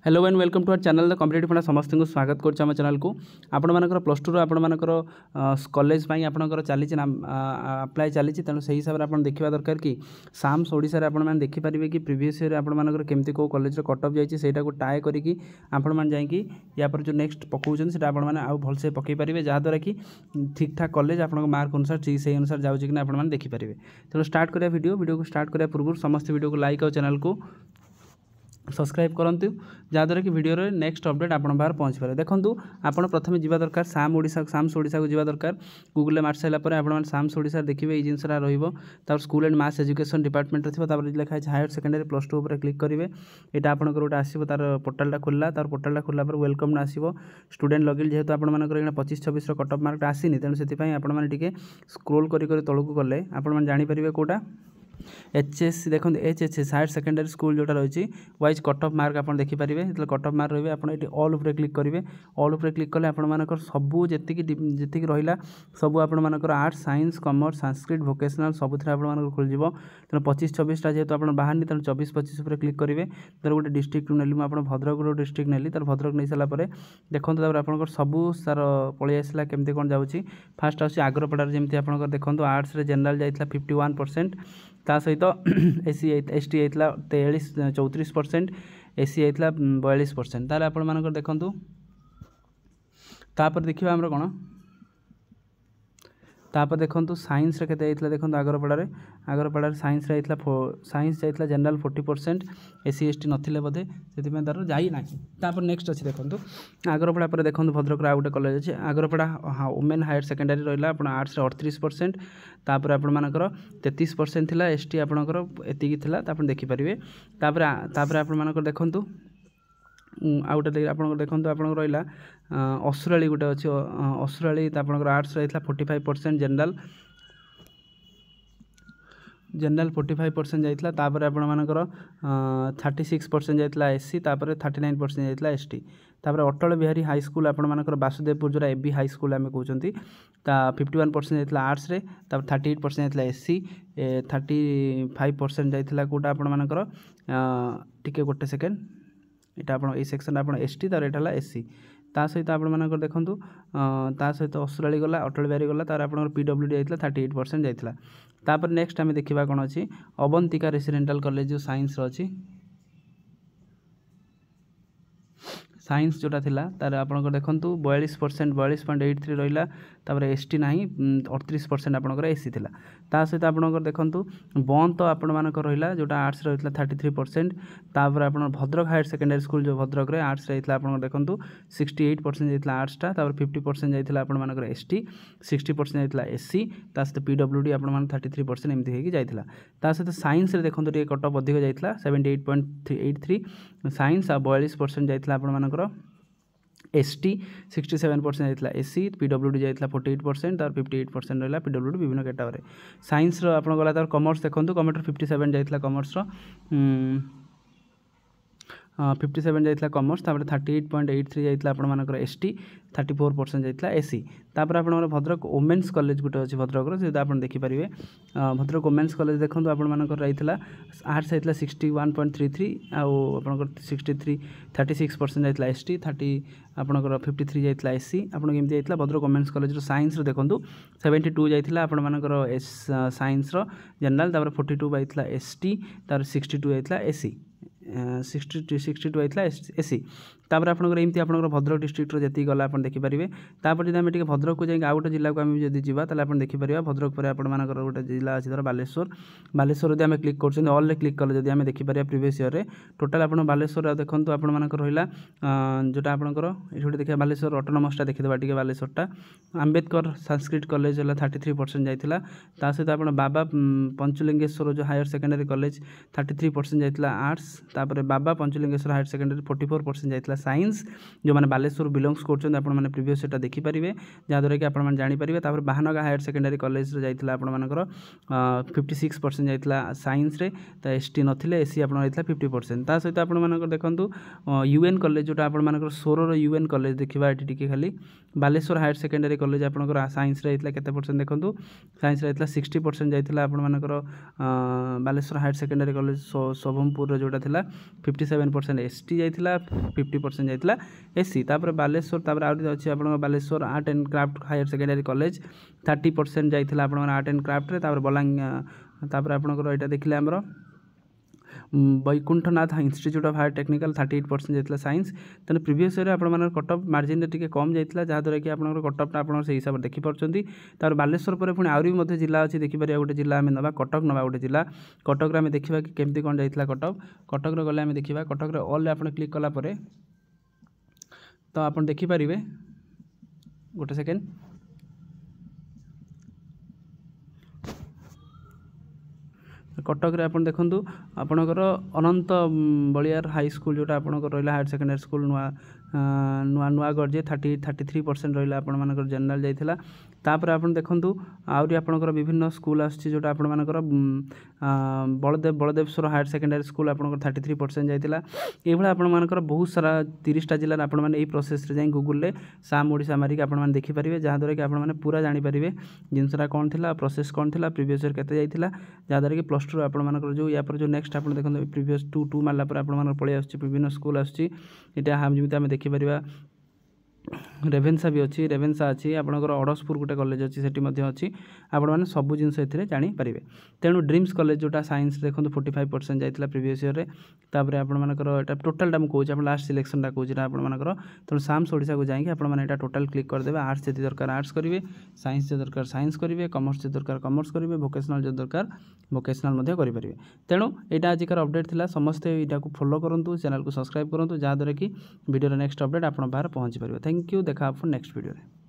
Hello and welcome to our channel the competitive funda समस्त को स्वागत कर चैनल को आपण मानकर प्लस टू आपण मानकर कॉलेज आपणकर चली अप्लाई चली तेणु से हिसाब से आप देखा दरकार कि साम्स ओडिशा रे आपण मैंने देखिपारे कि प्रीवियस ईयर आपण मानकर केमती को कॉलेज कट ऑफ जाइए से टाए करके आपण मैंने जाकि या पर जो नेक्स्ट पकाउछन से आपण मैंने आउ भलसे पकई पारे जहाँद्वारा कि ठीक ठाक कॉलेज आप मार्क अनुसार से अनुसार जाऊँगी कि आप देखिपारे। तेणु स्टार्ट करा वीडियो को स्टार्ट करा पूर्व समस्त वीडियो को लाइक और चैनल को सब्सक्राइब करूँ जहाँद्वारा कि वीडियो रे नेक्स्ट अपडेट आपण बाहर पहुँच पारे। देखो आपड़ प्रथम जा दरकार साम्स ओडिशा को जा दरकार गूगल मार्च सारापर आप साम्स ओडिशा देखिए ये जिनसा रहा school and mass education department थी लिखाई हायर सेकेंडरी प्लस टू पर क्लिक करेंगे यहाँ आपंकर गोटे आसो तार पोर्टालटा खोलला तार पोर्टालटा खोलला पर वेलकम आसो स्टूडेंट लॉगिन जेहेतु आपर 25-26 कट ऑफ मार्क आसीनी तेणु से आपने स्क्रोल कर तौक गले आपने जानीपर कौटा एचएससी देखो एचएससी हायर सेकेंडरी स्कूल जोटा रही वाइज कट ऑफ मार्क आप देखिपारे जो कट ऑफ मार्क रही है ऑल उपर क्लिक करेंगे ऑल उपर क्लिक कले आपर सबू जी रहा सबू आपर arts science commerce Sanskrit vocational सबुथ आप खोल तेना 25-26 जेहतु आप बाहर तेना 24-25 पर क्लिक करेंगे तर गोटे डिस्ट्रिक्ट नेली आप भद्रक डिस्ट्रिक्ट नेली तर भद्रक नहीं सारापर देखो आप सबू सार पलि आसला केमती कौन जाऊँगी फास्ट आस आग्रपड़ार जमी आप देखो आर्ट्स जनरल जाता 51% ता सहित एससी एसटी होता 34% एससी होता 42% तार आप देखूँ तापर देखा आम कौन तापर देखो साइंस रे केते देखो आगरपड़ार साइंस रे साइंस जाइए जनरल 40% एससी एसटी नथिले बोधे से तार जाना तापर नेक्स्ट अच्छे देखो आगरपड़ा पर देखो भद्रक आउ गोटे कॉलेज अच्छे आगरपड़ा वुमेन हायर सेकेंडरी रहा आप आर्ट्स 38% तापर आपर 33% थिला एसटी आपणकर एतिकी थिला तापर देखिपारे तापर आपर देखो आउ गोटे आप देखो आप रहा असुराली गोटे अच्छे असुराली आप आर्ट्स रही 45% जनरल 45% जाइए तापर आपर 36% जाइए एससी तापर 39% जाइए एसटी तापर अटल बिहारी हाई स्कूल आपर वासुदेवपुर जोरा एबी हाई स्कूल आम कहते 51% जाइए आर्ट्स रे तापर 38% जाइए एससी 35% जाइए कौटा आपर टिके गोटे सेकेंड यहाँ आप सेक्शन आप एसटी तार यहाँ एससी ता सहित आप देखूँ ता सहित असुराली गला अटल बिहारी गला तार आप पीडब्ल्यूडी जाइए 38% जाइए तापर नेक्स्ट आम देखा कौन अच्छी अवंतिका रेसिडेंटाल कॉलेज जो साइंस अच्छी साइंस जोटा थिला तार आपनकर देखंतु 42% 42.83 रहिला तापर एसटी नाही 38% आपनकर एससी थिला ता सहित आपनकर देखंतु बंद तो आपण मानकर रहिला जोटा आर्ट्स रहितला 33% तापर आपण भद्रक हायर सेकेंडरी स्कूल जो भद्रक रे आर्ट्स रहितला आपनकर देखंतु 68% जाइतला आर्ट्स ता तापर 50% जाइतला आपण मानकर एसटी 60% जाइतला एससी ता सहित पीडब्ल्यूडी आपण मान 33% एमती हेकी जाइतला ता सहित साइंस रे देखंतु टे कट ऑफ अधिक जाइतला 78.83 साइंस आ 42% जाइतला आपण मानकर एसटी 67% जाइए एससी पीडब्ल्यूडी जाइए 48% तार 58% रहा पीडब्ल्यूडी विभिन्न कैटेगरी साइंस आप गला तार कॉमर्स देखो कॉमर्स 57 जाइए कॉमर्स 57 जाइए कॉमर्स तापर 38.83 जाइए आपर एसटी 34% जाइए एससी तापर आप भद्रक वुमेन्स कॉलेज गोटे अच्छे भद्रक से आप देखिपारे भद्रक वुमेन्स कॉलेज देखो आपर रही आर्ट्स होता 61.33 आपर 36% जाइए एसटी 30 आपणकर 53 जाइए एससी आपमती जाइए भद्रक वुमेन्स कॉलेज साइंस देखो 72 जाइए आपर साइंस जनरल तापर 42 जाइए एसटी तार 62 जाइए एससी 62 आइला एससी तापर आपंकर एमती आप भद्रक डिस्ट्रिक्टर जी गला आप देखिपारे तापर जब आम भद्रक को जाए आउ गोटे जिला को आम जब जावा ताले आप देखिपारे भद्रक पर आपर गोटे जिला अच्छी धर बालेश्वर जब आम क्लिक कर ऑल क्लिक कले जब आम देखिपारे प्रीवियस ईयर टोटाल आप बालेश्वर देखो आपर रहा जोटा आपंकर ये देखिए बालेश्वर ऑटोनोमसटा देखीदा टे बालेश्वरटा आम्बेडकर संस्कृत कॉलेज है 33% जाइए सहित आप बाबा पंचलिंगेश्वर जो हायर सेकेंडरी कॉलेज 33% जाइए आर्ट्स तापर बाबा पंचलिंगेश्वर हायर सेकेंडरी 44% जाइए जाइथिला साइंस जो माने बालेश्वर बिलोंग्स करछन आपण माने प्रीवियस सेटा देखि परिबे जहाद्वारा कि आपण माने जानि परिबे तापर बाहानगा हायर सेकेंडरी कॉलेज रे जाइथिला आपण मानकर 56% जाइथिला साइंस रे त एसटी नथिले एसी आपण जाइथिला 50% ता सहित आपण मानकर देखंतु यूएन कॉलेज जोटा आपण मानकर सोरो यूएन कॉलेज देखिबा एटी टिके खाली बालेश्वर हायर सेकेंडरी कॉलेज आपनकर साइंस रे जाइथिला केते परसेंट देखंतु साइंस रे जाइथिला 60% जाइथिला आपण मानकर बालेश्वर हायर सेकेंडरी कॉलेज सोभमपुर रे जोटा थिला 57% एसटी जाइथिला 50% जाइथिला एसी तापर बालेश्वर तापर आउट अछि आपण Baleswar art and craft higher secondary college 30% जाइथिला आपण आर्ट एंड क्राफ्ट रे तापर बलांग तापर आपनकर एटा देखिले हमरो Vaikunthnath institute of higher technical 38% जाइथिला साइंस तने प्रीवियस ईयर आपण मानकर कट ऑफ मार्जिन रे टिके कम जाइथिला जहा द्वारा कि आपनकर कट ऑफ आपण से हिसाब देखि परचंती तार बालेश्वर पर पुनी आउरी मध्ये जिल्ला अछि देखि परिया गोटे जिल्ला हम नबा कटक नबा गोटे जिल्ला कटक रे हम देखिबा कि केमती कोन जाइथिला कटक रे गले हम देखिबा कटक रे ऑल आपण क्लिक कला परे तो आपण देखि परिबे गोटे सेकेंड कटक रे आपण देखंतु आपणकर अनंत बलियार हाई स्कूल जोटा आपणकर रहला हायर सेकेंडरी स्कूल नुआ गरजे 33% रहला आपण मानकर जनरल जाइथिला तापर आपण देखंतु आउरी आपणकर विभिन्न स्कूल आछि जोटा आपण मानकर बलदेवश्वर हायर सेकेंडरी स्कूल आपणकर 33% जाइथिला एभला आपण मानकर बहुत सारा 30 टा जिल्ला आपण माने एई प्रोसेस रे जाई गूगल रे साम ओडिसा मारी के आपण माने देखि परिबे जहा द्वारा कि आपण माने पूरा जानि परिबे जिनसरा कोन थिला प्रोसेस कोन थिला प्रीवियस ईयर केते जाइथिला जहा द्वारा कि प्लस 2 आपण मानकर जो या पर जो नेक्स्ट आपण देखंतु प्रीवियस 2 मारला पर आपण मानकर पळि आछि विभिन्न स्कूल आछि एटा हम जेमिति हम देखि परिबा रेभेन्सा भी अच्छी रेभेन्सा अच्छी आपणकर अड़सपुर गोटे कॉलेज अच्छी सेठी मध्य अच्छी आपण माने सब जिनस एथिरे जानि परिबे तेणु ड्रीम्स कॉलेज जोटा साइंस देखंतु 45% जाइथिला प्रीवियस ईयर रे तापर आपण मानकर एटा टोटल टा म कहूछ आपण लास्ट सिलेक्शन टा कहूछ आपण मानकर तेणु साम्स ओडिसा को जाइके आपण माने एटा टोटल क्लिक कर देबे आर्ट्स जति दरकार आर्ट्स करिवे साइंस जति दरकार साइंस करिवे कॉमर्स जति दरकार कॉमर्स करिवे वोकेशनल जति दरकार वोकेशनल मध्य करि परिवे तेणु एटा आजिकार अपडेट थिला समस्त एटा को फॉलो करंतु चैनल को सब्सक्राइब करंतु जहा द्वारा कि वीडियो रे नेक्स्ट अपडेट आपण बाहर पहुंची परिवे थैंक यू देखा आप नेक्स्ट वीडियो रे।